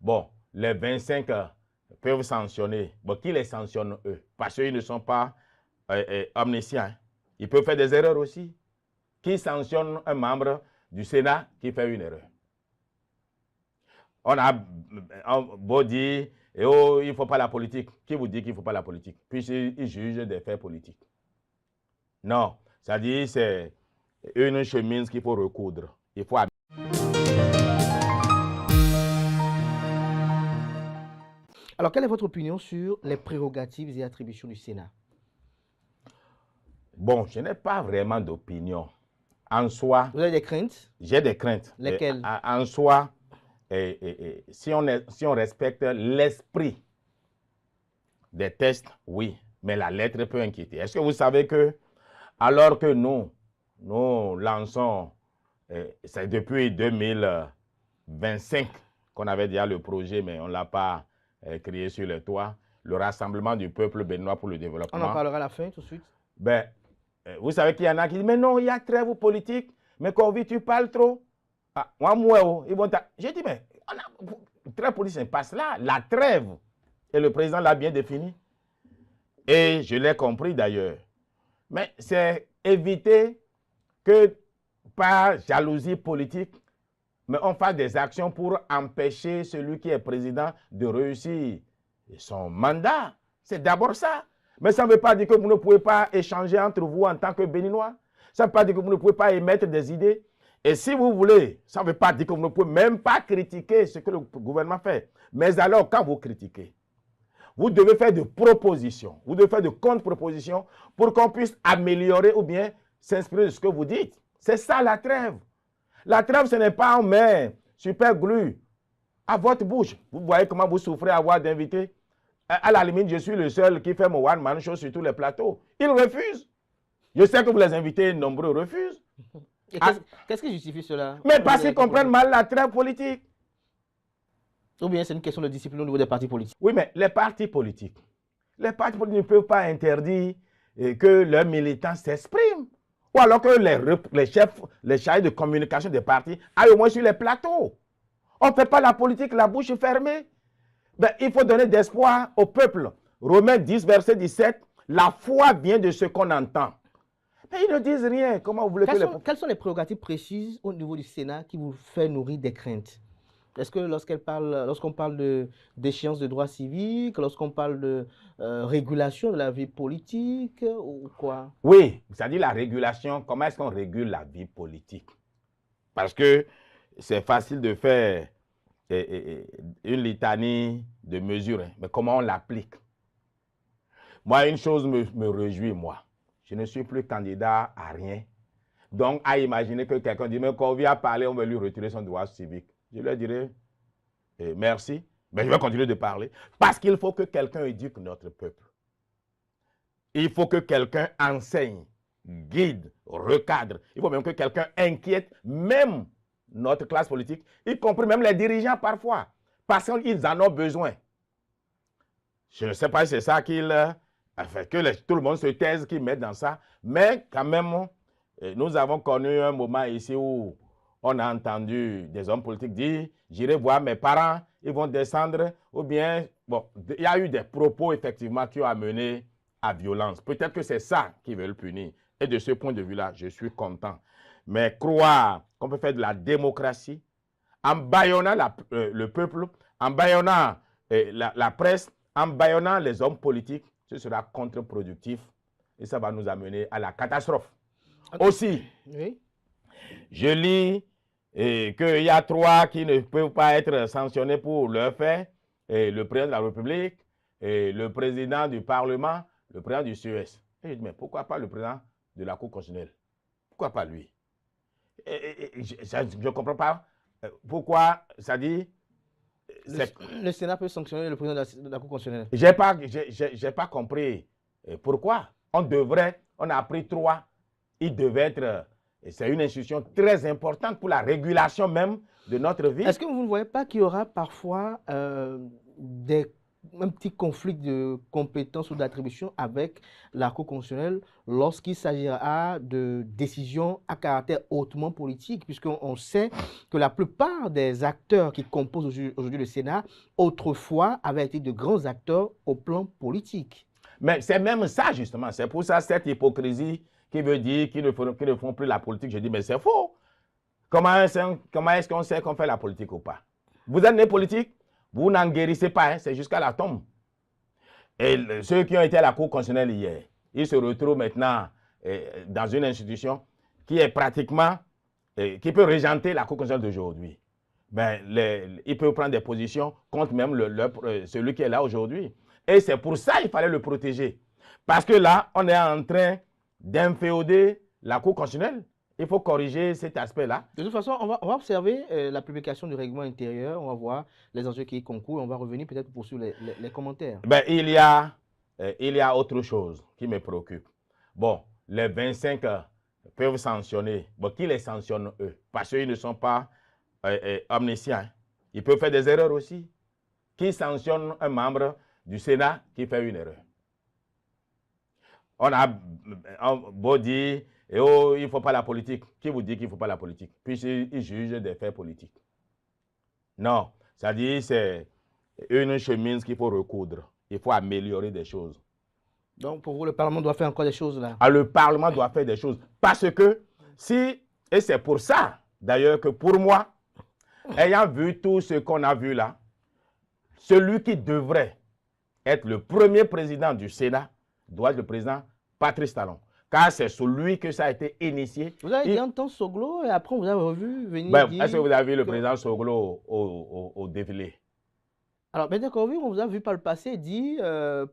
Bon, les 25 peuvent sanctionner. Bon, qui les sanctionne eux? Parce qu'ils ne sont pas omniscients. Hein. Ils peuvent faire des erreurs aussi. Qui sanctionne un membre du Sénat qui fait une erreur? On a beau dire, oh, il ne faut pas la politique. Qui vous dit qu'il ne faut pas la politique? Puisqu'ils jugent des faits politiques. Non, c'est-à-dire c'est une chemise qu'il faut recoudre. Il faut. Alors, quelle est votre opinion sur les prérogatives et attributions du Sénat? Bon, je n'ai pas vraiment d'opinion. En soi, vous avez des craintes? J'ai des craintes. Lesquelles? En soi, si on respecte l'esprit des textes, oui, mais la lettre peut inquiéter. Est-ce que vous savez que, alors que nous lançons, c'est depuis 2025 qu'on avait déjà le projet, mais on ne l'a pas créé sur le toit, le Rassemblement du peuple béninois pour le développement. On en parlera à la fin, tout de suite. Ben, vous savez qu'il y en a qui disent, mais non, il y a trêve politique, mais Covid, tu parles trop. Ah, moi, ils vont j'ai dit, mais trêve politique, passe là, la trêve. Et le président l'a bien défini. Et je l'ai compris d'ailleurs. Mais c'est éviter que, par jalousie politique, mais on fasse des actions pour empêcher celui qui est président de réussir son mandat. C'est d'abord ça. Mais ça ne veut pas dire que vous ne pouvez pas échanger entre vous en tant que Béninois. Ça ne veut pas dire que vous ne pouvez pas émettre des idées. Et si vous voulez, ça ne veut pas dire que vous ne pouvez même pas critiquer ce que le gouvernement fait. Mais alors, quand vous critiquez, vous devez faire des propositions, vous devez faire de contre-propositions pour qu'on puisse améliorer ou bien s'inspirer de ce que vous dites. C'est ça la trêve. La trêve, ce n'est pas on met super glue à votre bouche. Vous voyez comment vous souffrez à avoir d'invités. À la limite, je suis le seul qui fait mon one-man show sur tous les plateaux. Ils refusent. Je sais que vous les invitez, nombreux refusent. Qu'est-ce qui justifie cela? Mais parce qu'ils comprennent mal la trêve politique. Ou bien c'est une question de discipline au niveau des partis politiques? Oui, mais les partis politiques ne peuvent pas interdire que leurs militants s'expriment. Ou alors que les chargés de communication des partis aillent au moins sur les plateaux. On ne fait pas la politique la bouche fermée. Ben, il faut donner d'espoir au peuple. Romains 10, verset 17, la foi vient de ce qu'on entend. Mais ils ne disent rien. Comment vous voulez Quelles sont les prérogatives précises au niveau du Sénat qui vous fait nourrir des craintes? Est-ce que lorsqu'on parle d'échéance de droits civiques, lorsqu'on parle de régulation de la vie politique ou quoi? Oui, c'est-à-dire la régulation, comment est-ce qu'on régule la vie politique? Parce que c'est facile de faire une litanie de mesures, mais comment on l'applique? Moi, une chose me réjouit, moi. Je ne suis plus candidat à rien. Donc, à imaginer que quelqu'un dit, mais quand on vient parler, on va lui retirer son droit civique. Je leur dirais, merci, mais je vais continuer de parler. Parce qu'il faut que quelqu'un éduque notre peuple. Il faut que quelqu'un enseigne, guide, recadre. Il faut même que quelqu'un inquiète même notre classe politique, y compris même les dirigeants parfois, parce qu'ils en ont besoin. Je ne sais pas si c'est ça que tout le monde se taise, qu'ils mettent dans ça, mais quand même, nous avons connu un moment ici où on a entendu des hommes politiques dire « j'irai voir mes parents, ils vont descendre » ou bien, bon, il y a eu des propos effectivement qui ont amené à violence. Peut-être que c'est ça qu'ils veulent punir. Et de ce point de vue-là, je suis content. Mais croire qu'on peut faire de la démocratie en bâillonnant le peuple, en bâillonnant la presse, en bâillonnant les hommes politiques, ce sera contre-productif et ça va nous amener à la catastrophe. Aussi, oui, je lis qu'il y a 3 qui ne peuvent pas être sanctionnés pour leur fait, le président de la République, le président du Parlement, le président du CES. Et je dis, mais pourquoi pas le président de la Cour constitutionnelle? Pourquoi pas lui? Je ne comprends pas pourquoi ça dit... Le Sénat peut sanctionner le président de la Cour constitutionnelle. Je n'ai pas compris pourquoi. On a appris 3. Il devait être... C'est une institution très importante pour la régulation même de notre vie. Est-ce que vous ne voyez pas qu'il y aura parfois des un petit conflit de compétences ou d'attribution avec la Cour constitutionnelle lorsqu'il s'agira de décisions à caractère hautement politique, puisqu'on sait que la plupart des acteurs qui composent aujourd'hui le Sénat, autrefois, avaient été de grands acteurs au plan politique. Mais c'est même ça, justement. C'est pour ça, cette hypocrisie qui veut dire qu'ils ne font plus la politique. Je dis, mais c'est faux. Comment est-ce qu'on sait qu'on fait la politique ou pas? Vous êtes né politique, vous n'en guérissez pas, hein, c'est jusqu'à la tombe. Et ceux qui ont été à la Cour constitutionnelle hier, ils se retrouvent maintenant dans une institution qui est pratiquement, qui peut régenter la Cour constitutionnelle d'aujourd'hui. Ben, ils peuvent prendre des positions contre même celui qui est là aujourd'hui. Et c'est pour ça qu'il fallait le protéger. Parce que là, on est en train d'inféoder la Cour constitutionnelle. Il faut corriger cet aspect-là. De toute façon, on va observer la publication du règlement intérieur, on va voir les enjeux qui y concourent, on va revenir peut-être pour poursuivre les commentaires. Ben, il y a autre chose qui me préoccupe. Bon, les 25 peuvent sanctionner. Bon, qui les sanctionne eux? Parce qu'ils ne sont pas omniscients. Ils peuvent faire des erreurs aussi. Qui sanctionne un membre du Sénat qui fait une erreur? On a beau dire, oh, il ne faut pas la politique. Qui vous dit qu'il ne faut pas la politique? Puis ils jugent des faits politiques. Non, c'est-à-dire c'est une chemise qu'il faut recoudre. Il faut améliorer des choses. Donc, pour vous, le Parlement doit faire encore des choses là? Ah, le Parlement doit faire des choses. Parce que et c'est pour ça, d'ailleurs, que pour moi, ayant vu tout ce qu'on a vu là, celui qui devrait être le premier président du Sénat doit être le président Patrice Talon. Car c'est sur lui que ça a été initié. Vous avez dit un temps Soglo et après vous avez revu venir dire... Est-ce que vous avez vu le président Soglo au défilé? Alors, M. Corvi, on vous a vu par le passé dire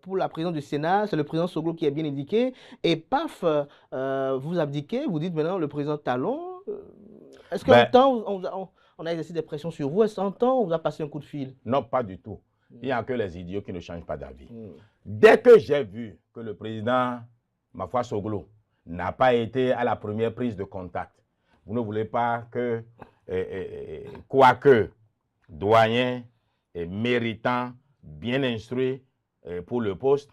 pour la présidence du Sénat, c'est le président Soglo qui est bien indiqué. Et paf, vous abdiquez, vous dites maintenant le président Talon. Est-ce qu'un temps, on a exercé des pressions sur vous? Est-ce qu'un temps, on vous a passé un coup de fil? Non, pas du tout. Il n'y a que les idiots qui ne changent pas d'avis. Dès que j'ai vu que le président, ma foi, Soglo, n'a pas été à la première prise de contact, vous ne voulez pas que, quoique doyen et méritant, bien instruit pour le poste,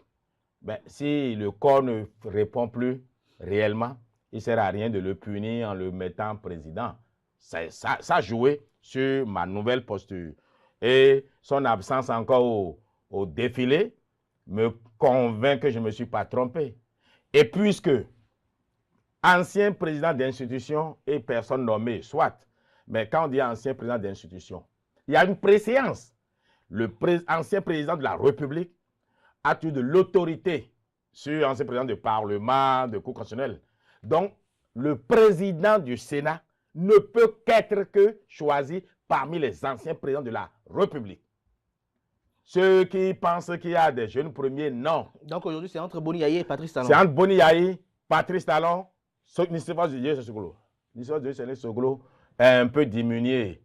ben, si le corps ne répond plus réellement, il ne sert à rien de le punir en le mettant président. Ça a joué sur ma nouvelle posture. Et son absence encore au défilé me convainc que je ne me suis pas trompé. Et puisque ancien président d'institution et personne nommée, soit, mais quand on dit ancien président d'institution, il y a une préséance. Ancien président de la République a eu de l'autorité sur l'ancien président du Parlement, de Cour constitutionnelle. Donc, le président du Sénat ne peut qu'être choisi parmi les anciens présidents de la République. Ceux qui pensent qu'il y a des jeunes premiers, non. Donc aujourd'hui, c'est entre Boni Yaye et Patrice Talon. C'est entre Boni Yaye, Patrice Talon, Nisifas Didier Soglo. Nisifas Didier Soglo est un peu diminué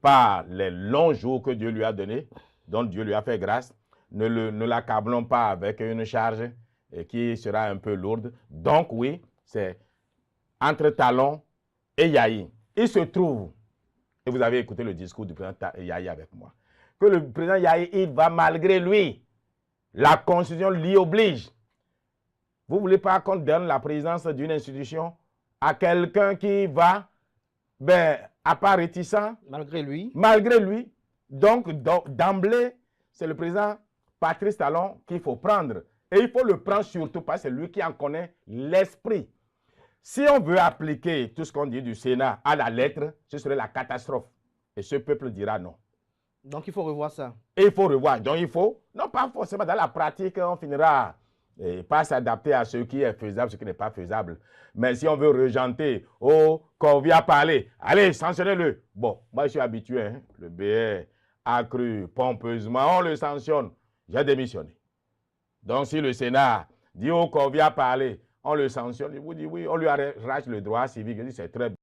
par les longs jours que Dieu lui a donnés, dont Dieu lui a fait grâce. Ne l'accablons pas avec une charge qui sera un peu lourde. Donc oui, c'est entre Talon et Yaye. Il se trouve, et vous avez écouté le discours du président Yaye avec moi, que le président Yaye, il va malgré lui. La Constitution l'y oblige. Vous ne voulez pas qu'on donne la présidence d'une institution à quelqu'un qui va, à part réticent. Malgré lui. Malgré lui. Donc, d'emblée, c'est le président Patrice Talon qu'il faut prendre. Et il faut le prendre surtout parce que c'est lui qui en connaît l'esprit. Si on veut appliquer tout ce qu'on dit du Sénat à la lettre, ce serait la catastrophe. Et ce peuple dira non. Donc il faut revoir ça. Et il faut revoir. Donc il faut, non pas forcément dans la pratique, on finira par s'adapter à ce qui est faisable, ce qui n'est pas faisable. Mais si on veut regenter, oh, Corvi a parlé, allez, sanctionnez-le. Bon, moi je suis habitué, hein, le BR a cru pompeusement, on le sanctionne. J'ai démissionné. Donc si le Sénat dit, oh, Corvi a parlé, on le sanctionne, il vous dit oui, on lui arrache le droit civique, c'est très bien.